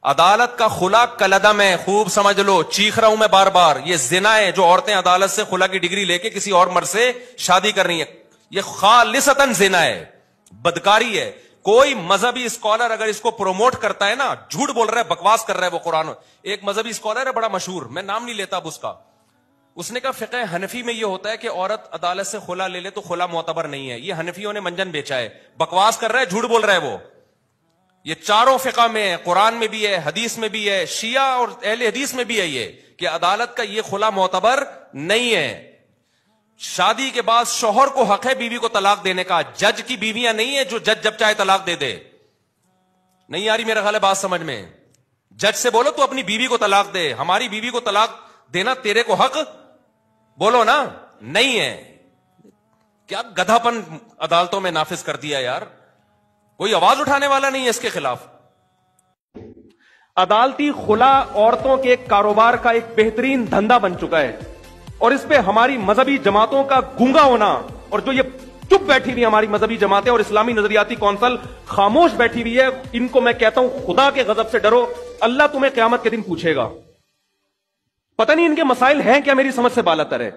عدالت کا خلا کلدم ہے، خوب سمجھ لو، چیخ رہا ہوں میں بار بار، یہ زنا ہے جو عورتیں عدالت سے خلا کی ڈگری لے کے کسی اور مرد سے شادی کر رہی ہیں، یہ خالصتاً زنا ہے، بدکاری ہے۔ کوئی مذہبی اسکالر اگر اس کو پروموٹ کرتا ہے نا، جھوٹ بول رہا ہے، بکواس کر رہا ہے وہ قرآن۔ ایک مذہبی اسکالر ہے بڑا مشہور، میں نام نہیں لیتا اب اس کا، اس نے کہا فقہ حنفی میں یہ ہوتا ہے کہ عورت عدالت سے خلا لے لے تو خلا معتبر نہیں ہے، یہ حنفیوں نے منجن بیچا ہے، بکواس کر رہا ہے، جھوٹ بول رہا ہے وہ۔ یہ چاروں فقہ میں ہے، قرآن میں بھی ہے، حدیث میں بھی ہے، شیعہ اور اہل حدیث میں بھی ہے یہ کہ عدالت کا یہ خلا معتبر نہیں ہے۔ شادی کے بعد شوہر کو حق ہے بیوی کو طلاق دینے کا، جج کی بیویاں نہیں ہے جو جج جب چاہے طلاق دے دے۔ نہیں آ رہی میرا خیال ہے بات سمجھ میں؟ جج سے بولو تو اپنی بیوی کو طلاق دے، ہماری بیوی کو طلاق دینا تیرے کو حق بولو نا نہیں ہے۔ کیا گدھا پن عدالتوں میں نافذ کر دیا یار، کوئی آواز اٹھانے والا نہیں ہے اس کے خلاف۔ عدالتی خلا عورتوں کے کاروبار کا ایک بہترین دھندا بن چکا ہے، اور اس پہ ہماری مذہبی جماعتوں کا گونگا ہونا، اور جو یہ چپ بیٹھی ہوئی ہماری مذہبی جماعتیں اور اسلامی نظریاتی کونسل خاموش بیٹھی ہوئی ہے، ان کو میں کہتا ہوں خدا کے غضب سے ڈرو، اللہ تمہیں قیامت کے دن پوچھے گا۔ پتہ نہیں ان کے مسائل ہیں کیا، میری سمجھ سے بالاتر ہے۔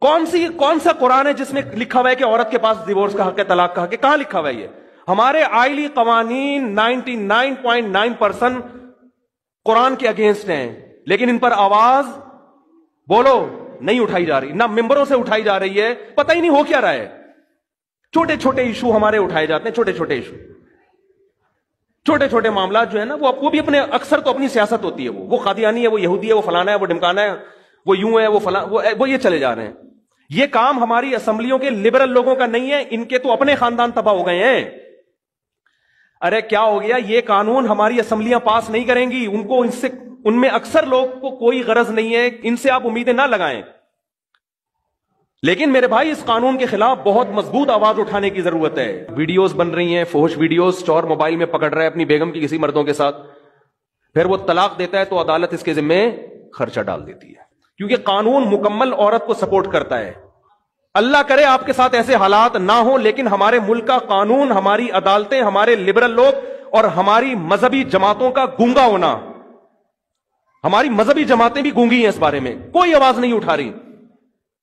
کون سا قرآن ہے جس میں لکھا ہوا ہے کہ عورت کے پاس ڈیورس کا حق ہے، طلاق کا حق ہے؟ کہاں لکھا ہوا ہے یہ؟ ہمارے آئلی قوانین 99.9% قرآن کے اگینسٹ ہیں، لیکن ان پر آواز بولو نہیں اٹھائی جا رہی، نہ ممبروں سے اٹھائی جا رہی ہے، پتہ ہی نہیں ہو کیا رہا ہے۔ چھوٹے چھوٹے ایشو ہمارے اٹھائے جاتے ہیں، چھوٹے چھوٹے ایشو، چھوٹے چھوٹے معاملات جو ہے نا، وہ بھی اپنے اکثر تو اپنی سیاست ہوتی ہے، وہ قادیانی ہے، وہ یہودی ہے، وہ فلانا ہے، وہ ڈمکانا ہے، وہ یوں ہے، وہ فلاں، وہ یہ چلے جا رہے ہیں۔ یہ کام ہماری اسمبلیوں کے لبرل لوگوں کا نہیں ہے، ان کے تو اپنے خاندان تباہ ہو گئے ہیں۔ ارے کیا ہو گیا، یہ قانون ہماری اسمبلیاں پاس نہیں کریں گی، ان میں اکثر لوگ کو کوئی غرض نہیں ہے، ان سے آپ امیدیں نہ لگائیں۔ لیکن میرے بھائی اس قانون کے خلاف بہت مضبوط آواز اٹھانے کی ضرورت ہے۔ ویڈیوز بن رہی ہیں، فحش ویڈیوز، چور موبائل میں پکڑ رہا ہے اپنی بیگم کی کسی مردوں کے ساتھ، پھر وہ طلاق دیتا ہے تو عدالت اس کے ذمہ خرچہ ڈال دیتی ہے، کیونکہ قانون مکمل عورت کو سپورٹ کرتا ہے۔ اللہ کرے آپ کے ساتھ ایسے حالات نہ ہوں، لیکن ہمارے ملک کا قانون، ہماری عدالتیں، ہمارے لبرل لوگ اور ہماری مذہبی جماعتوں کا گونگا ہونا، ہماری مذہبی جماعتیں بھی گونگی ہیں اس بارے میں، کوئی آواز نہیں اٹھا رہی۔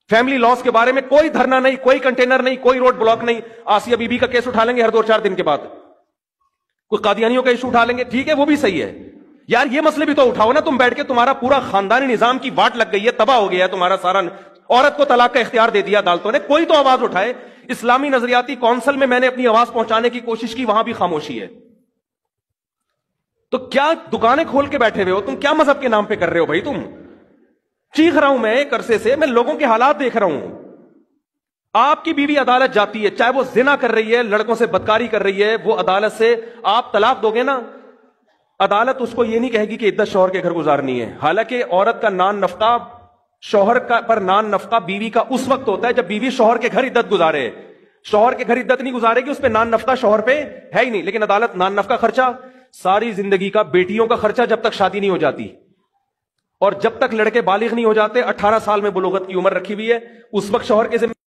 فیملی لاس کے بارے میں کوئی دھرنا نہیں، کوئی کنٹینر نہیں، کوئی روڈ بلاک نہیں۔ آسیہ بی بی کا کیس اٹھا لیں گے ہر 2-4 دن کے بعد، کوئی قادیانیوں کا ایشو اٹھا لیں گے، ٹھیک ہے وہ بھی صحیح ہے یار، یہ مسئلے بھی تو اٹھاؤ نا۔ تم بیٹھ کے تمہارا پورا خاندانی نظام کی واٹ لگ گئی ہے، تباہ ہو گیا ہے تمہارا سارا، عورت کو طلاق کا اختیار دے دیا عدالتوں نے، کوئی تو آواز اٹھائے۔ اسلامی نظریاتی کونسل میں نے اپنی آواز پہنچانے کی کوشش کی، وہاں بھی خاموشی ہے۔ تو کیا دکانیں کھول کے بیٹھے ہوئے ہو تم؟ کیا مذہب کے نام پہ کر رہے ہو بھائی تم؟ چیخ رہا ہوں میں ایک عرصے سے، میں لوگوں کے حالات دیکھ رہا ہوں۔ آپ کی بیوی عدالت جاتی ہے، چاہے وہ زنا کر رہی ہے، لڑکوں سے بدکاری کر رہی ہے، وہ عدالت سے آپ طلاق دو گے نا، عدالت اس کو یہ نہیں کہے گی کہ عدت شوہر کے گھر گزارنی ہے۔ حالانکہ عورت کا نان نفقہ، شوہر کا پر نان نفقہ بیوی کا اس وقت ہوتا ہے جب بیوی شوہر کے گھر عدت گزارے۔ شوہر کے گھر عدت نہیں گزارے گی، اس پہ نان نفقہ شوہر پہ ہے ہی نہیں، لیکن عدالت نان نفقہ خرچہ ساری زندگی کا، بیٹیوں کا خرچہ جب تک شادی نہیں ہو جاتی، اور جب تک لڑکے بالغ نہیں ہو جاتے، 18 سال میں بلوغت کی عمر رکھی ہوئی ہے، اس وقت شوہر کے ذمہ